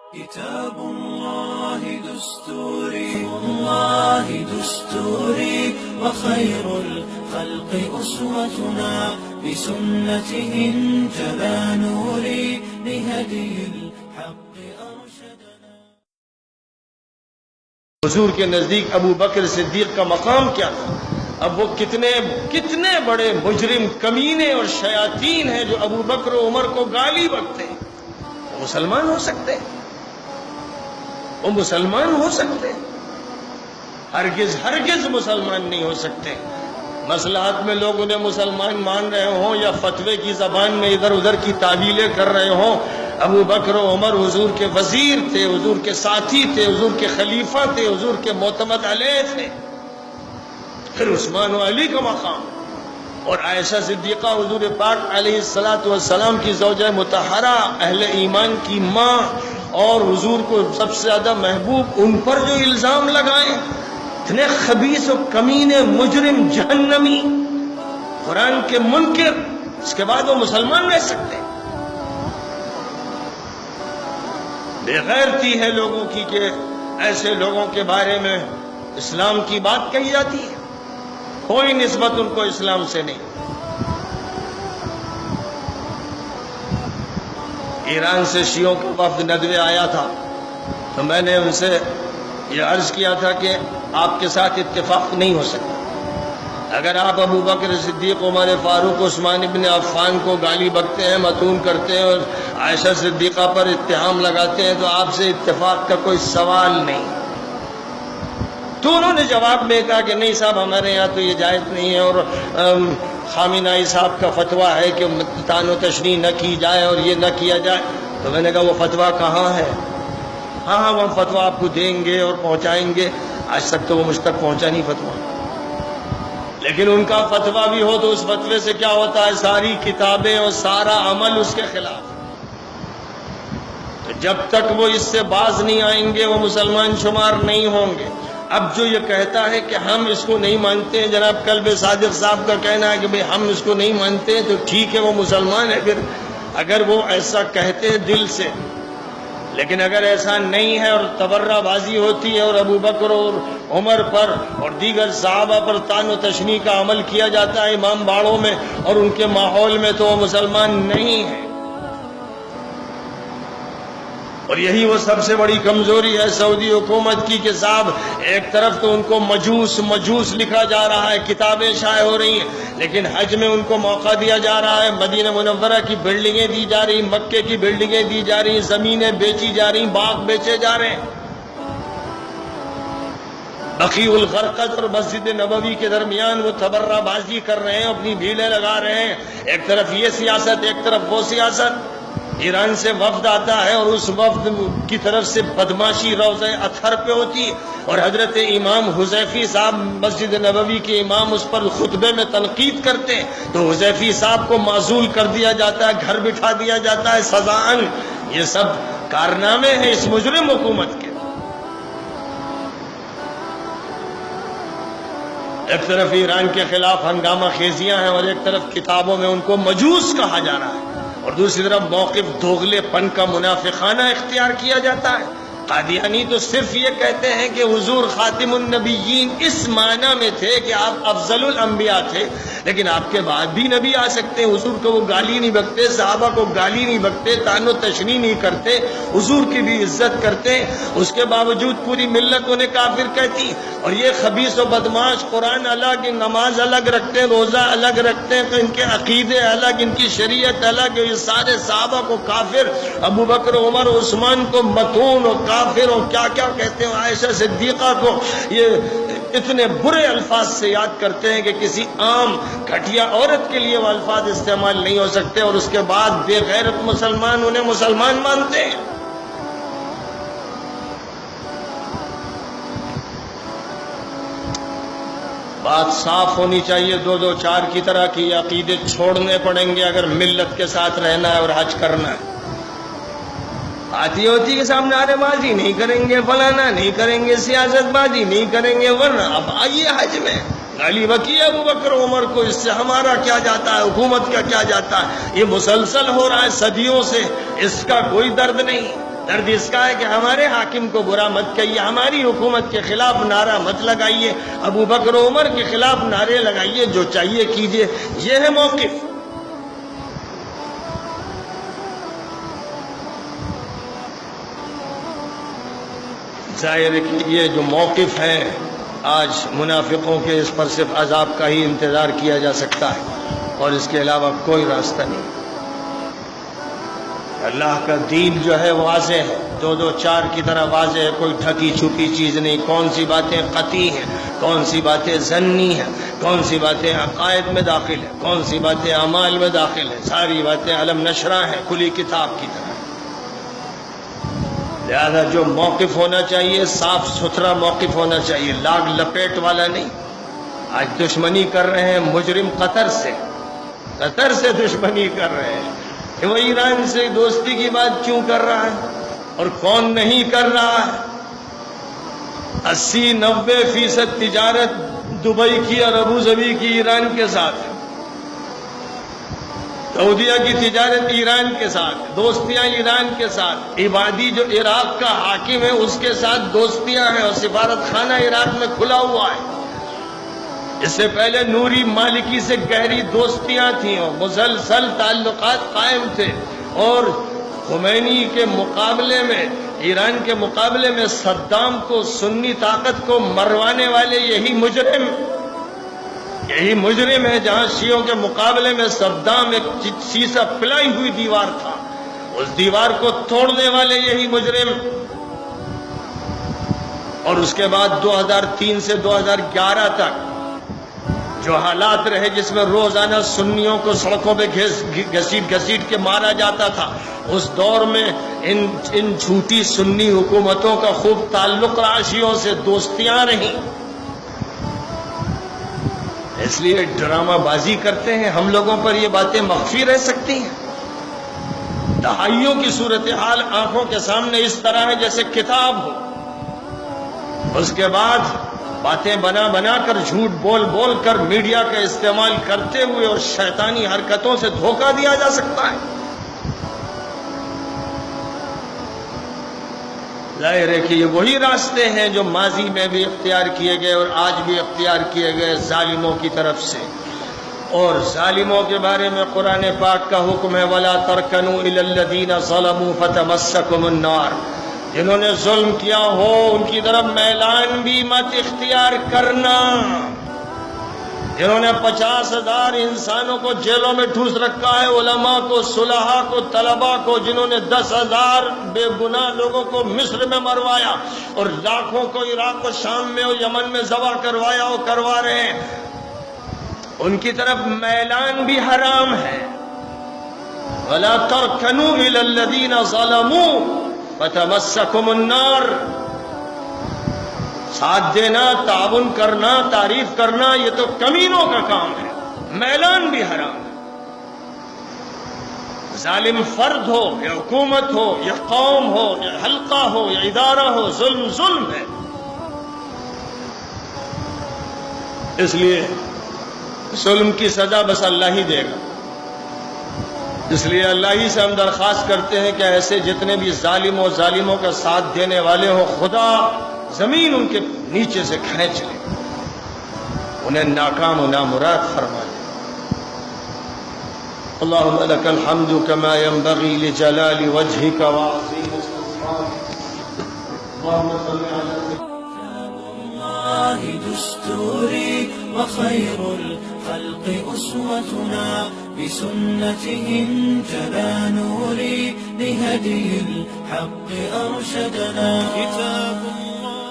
كتاب الله دستوري وخير الخلق أسوتنا بسنته انجلى نوري لهدي الحق أرشدنا. حضور کے نزدیک ابو بکر صدیق کا مقام کیا تھا؟ اب وہ کتنے بڑے مجرم کمینے اور شیاطین ہیں جو ابو بکر و عمر کو گالی بکتے ہیں. وہ مسلمان ہو سکتے ہیں؟ وہ مسلمان ہو سکتے ہیں؟ ہرگز مسلمان نہیں ہو سکتے. مصلحت میں لوگ انہیں مسلمان مان رہے ہوں یا فتوے کی زبان میں ادھر ادھر کی تعویلیں کر رہے ہوں، ابو بکر و عمر حضور کے وزیر تھے، حضور کے ساتھی تھے، حضور کے خلیفہ تھے، حضور کے معتمد علیہ تھے. پھر عثمان و علی کا مقام اور عائشہ صدیقہ حضور پاک علیہ السلام کی زوجہ مطہرہ، اہل ایمان کی ماں اور حضور کو سب سے زیادہ محبوب، ان پر جو الزام لگائے، اتنے خبیث و کمینے مجرم جہنمی قرآن کے منکر، اس کے بعد وہ مسلمان رہ سکتے؟ بے غیرتی ہے لوگوں کی کہ ایسے لوگوں کے بارے میں اسلام کی بات کہی جاتی ہے، کوئی نسبت ان کو اسلام سے نہیں. ایران سے شیعوں کا وفد ندوے آیا تھا تو میں نے ان سے یہ عرض کیا تھا کہ آپ کے ساتھ اتفاق نہیں ہو سکتا. اگر آپ ابو بکر صدیق، عمر فاروق، عثمان ابن عفان کو گالی بکتے ہیں، متون کرتے ہیں اور عائشہ صدیقہ پر اتہام لگاتے ہیں تو آپ سے اتفاق کا کوئی سوال نہیں. تو انہوں نے جواب میں کہا کہ نہیں صاحب، ہمارے یہاں تو یہ جائز نہیں ہے، اور خامنہئی صاحب کا فتویٰ ہے کہ تان و تشریح نہ کی جائے اور یہ نہ کیا جائے. تو میں نے کہا وہ فتویٰ کہاں ہے؟ ہاں وہ ہم فتویٰ آپ کو دیں گے اور پہنچائیں گے. آج تک تو وہ مجھ تک پہنچا نہیں فتویٰ. لیکن ان کا فتویٰ بھی ہو تو اس فتوے سے کیا ہوتا ہے؟ ساری کتابیں اور سارا عمل اس کے خلاف. تو جب تک وہ اس سے باز نہیں آئیں گے وہ مسلمان شمار نہیں ہوں گے. اب جو یہ کہتا ہے کہ ہم اس کو نہیں مانتے ہیں، جناب قلب صادق صاحب کا کہنا ہے کہ بھئی ہم اس کو نہیں مانتے ہیں، تو ٹھیک ہے وہ مسلمان ہے پھر، اگر وہ ایسا کہتے ہیں دل سے. لیکن اگر ایسا نہیں ہے اور تبرہ بازی ہوتی ہے اور ابو بکر اور عمر پر اور دیگر صحابہ پر تان و تشنیع کا عمل کیا جاتا ہے امام باڑوں میں اور ان کے ماحول میں، تو وہ مسلمان نہیں ہے. اور یہی وہ سب سے بڑی کمزوری ہے سعودی حکومت کی کہ صاحب ایک طرف تو ان کو مجوس لکھا جا رہا ہے، کتابیں شائع ہو رہی ہیں، لیکن حج میں ان کو موقع دیا جا رہا ہے، مدینہ منورہ کی بلڈنگیں دی جا رہی، مکے کی بلڈنگیں دی جا رہی، زمینیں بیچی جا رہی، باغ بیچے جا رہے ہیں. بقیع الغرقد اور مسجد نبوی کے درمیان وہ تبرہ بازی کر رہے ہیں، اپنی بھیڑیں لگا رہے ہیں. ایک طرف یہ سیاست، ایک طرف وہ سیاست. ایران سے وفد آتا ہے اور اس وفد کی طرف سے بدماشی روضہ اطہر پہ ہوتی ہے، اور حضرت امام حذیفی صاحب مسجد نبوی کے امام اس پر خطبے میں تنقید کرتے ہیں تو حذیفی صاحب کو معزول کر دیا جاتا ہے، گھر بٹھا دیا جاتا ہے سزاً. یہ سب کارنامے ہیں اس مجرم حکومت کے. ایک طرف ایران کے خلاف ہنگامہ خیزیاں ہیں اور ایک طرف کتابوں میں ان کو مجوس کہا جا رہا ہے، اور دوسری طرف موقف دوغلے پن کا منافقانہ اختیار کیا جاتا ہے. قادیانی تو صرف یہ کہتے ہیں کہ حضور خاتم النبیین اس معنی میں تھے کہ آپ افضل الانبیاء تھے، لیکن آپ کے بعد بھی نبی آ سکتے ہیں. حضور کو وہ گالی نہیں بکتے، صحابہ کو گالی نہیں بکتے، تان و تشنیع نہیں کرتے، حضور کی بھی عزت کرتے. اس کے باوجود پوری ملت انہیں کافر کہتی. اور یہ خبیث و بدماش قرآن الگ، نماز الگ رکھتے ہیں، روزہ الگ رکھتے ہیں، تو ان کے عقیدے الگ، ان کی شریعت الگ. یہ سارے صحابہ کو کافر، ابو بکر، عمر، عثمان کو متون و کافر اور کیا کیا کہتے ہیں. عائشہ صدیقہ کو یہ اتنے برے الفاظ سے یاد کرتے ہیں کہ کسی عام گھٹیا عورت کے لیے وہ الفاظ استعمال نہیں ہو سکتے، اور اس کے بعد بے غیرت مسلمان انہیں مسلمان مانتے ہیں. بات صاف ہونی چاہیے 2-2-4 کی طرح کی. عقیدے چھوڑنے پڑیں گے اگر ملت کے ساتھ رہنا ہے اور حج کرنا ہے. آتی ہوتی کے سامنے نعرے بازی نہیں کریں گے، فلانا نہیں کریں گے، سیاست بازی نہیں کریں گے، ورنہ اب آئیے حج میں گالی بکی ابو بکر عمر کو، اس سے ہمارا کیا جاتا ہے، حکومت کا کیا جاتا ہے. یہ مسلسل ہو رہا ہے صدیوں سے، اس کا کوئی درد نہیں. درد اس کا ہے کہ ہمارے حاکم کو برا مت کہیے، ہماری حکومت کے خلاف نعرہ مت لگائیے، ابو بکر و عمر کے خلاف نعرے لگائیے، جو چاہیے کیجیے۔ یہ ہے موقف۔ ظاہر ہے کہ یہ جو موقف ہے آج منافقوں کے، اس پر صرف عذاب کا ہی انتظار کیا جا سکتا ہے اور اس کے علاوہ کوئی راستہ نہیں۔ اللہ کا دین جو ہے واضح ہے، 2 2 4 کی طرح واضح ہے، کوئی ڈھکی چھپی چیز نہیں۔ کون سی باتیں قطعی ہیں، کون سی باتیں ظنی ہیں، کون سی باتیں عقائد میں داخل ہیں، کون سی باتیں اعمال میں داخل ہیں، ساری باتیں علم نشرہ ہیں، کھلی کتاب کی طرح۔ لہذا جو موقف ہونا چاہیے صاف ستھرا موقف ہونا چاہیے، لاگ لپیٹ والا نہیں۔ آج دشمنی کر رہے ہیں مجرم قطر سے دشمنی کر رہے ہیں۔ کہ وہ ایران سے دوستی کی بات کیوں کر رہا ہے اور کون نہیں کر رہا ہے؟ 80-90% تجارت دبئی کی اور ابوظبی کی ایران کے ساتھ، سعودیہ کی تجارت ایران کے ساتھ، دوستیاں ایران کے ساتھ۔ عبادی جو عراق کا حاکم ہے اس کے ساتھ دوستیاں ہیں اور سفارت خانہ عراق میں کھلا ہوا ہے۔ اس سے پہلے نوری مالکی سے گہری دوستیاں تھیں اور مسلسل تعلقات قائم تھے، اور خمینی کے مقابلے میں، ایران کے مقابلے میں صدام کو، سنی طاقت کو مروانے والے یہی مجرم ہے۔ جہاں شیعوں کے مقابلے میں صدام ایک سیسا پلائی ہوئی دیوار تھا، اس دیوار کو توڑنے والے یہی مجرم۔ اور اس کے بعد 2003 سے 2011 تک جو حالات رہے جس میں روزانہ سنیوں کو سڑکوں پہ گھسیٹ کے مارا جاتا تھا، اس دور میں ان جھوٹی سنی حکومتوں کا خوب تعلق راشیوں سے، دوستیاں رہیں۔ اس لیے ڈرامہ بازی کرتے ہیں، ہم لوگوں پر یہ باتیں مخفی رہ سکتی ہیں؟ دہائیوں کی صورتحال آنکھوں کے سامنے اس طرح ہے جیسے کتاب ہو، اس کے بعد باتیں بنا کر، جھوٹ بول کر، میڈیا کا استعمال کرتے ہوئے اور شیطانی حرکتوں سے دھوکہ دیا جا سکتا ہے۔ ظاہر ہے کہ یہ وہی راستے ہیں جو ماضی میں بھی اختیار کیے گئے اور آج بھی اختیار کیے گئے ظالموں کی طرف سے۔ اور ظالموں کے بارے میں قرآن پاک کا حکم ہے وَلَا تَرْكَنُوا إِلَى الَّذِينَ ظَلَمُوا فَتَمَسَّكُمُ النَّارُ۔ جنہوں نے ظلم کیا ہو ان کی طرف میلان بھی مت اختیار کرنا۔ جنہوں نے 50,000 انسانوں کو جیلوں میں ٹھوس رکھا ہے، علماء کو، صلحاء کو، طلباء کو، جنہوں نے 10,000 بے گناہ لوگوں کو مصر میں مروایا اور لاکھوں کو عراق و شام میں اور یمن میں ذبح کروایا اور کروا رہے ہیں، ان کی طرف میلان بھی حرام ہے۔ وَلَا تَرْكَنُوا إِلَى الَّذِينَ ظَلَمُوا فَتَمَسَّكُمُ النَّارُ۔ ساتھ دینا، تعاون کرنا، تعریف کرنا، یہ تو کمینوں کا کام ہے، میلان بھی حرام ہے۔ ظالم فرد ہو یا حکومت ہو یا قوم ہو یا حلقہ ہو یا ادارہ ہو، ظلم ہے۔ اس لیے ظلم کی سزا بس اللہ ہی دے گا۔ اس لیے اللہ ہی سے ہم درخواست کرتے ہیں کہ ایسے جتنے بھی ظالم و ظالموں کا ساتھ دینے والے ہوں، خدا زمین ان کے نیچے سے کھینچ لے، انہیں ناکام و نامراد فرما دے۔ اللہم لک الحمد کما ينبغی لجلال وجہک وعظیم سلطانک۔ اللہم صل علی الله دستوري وخير الخلق أسوتنا بسنته انجلى نوري لهدي الحق أرشدنا كتاب الله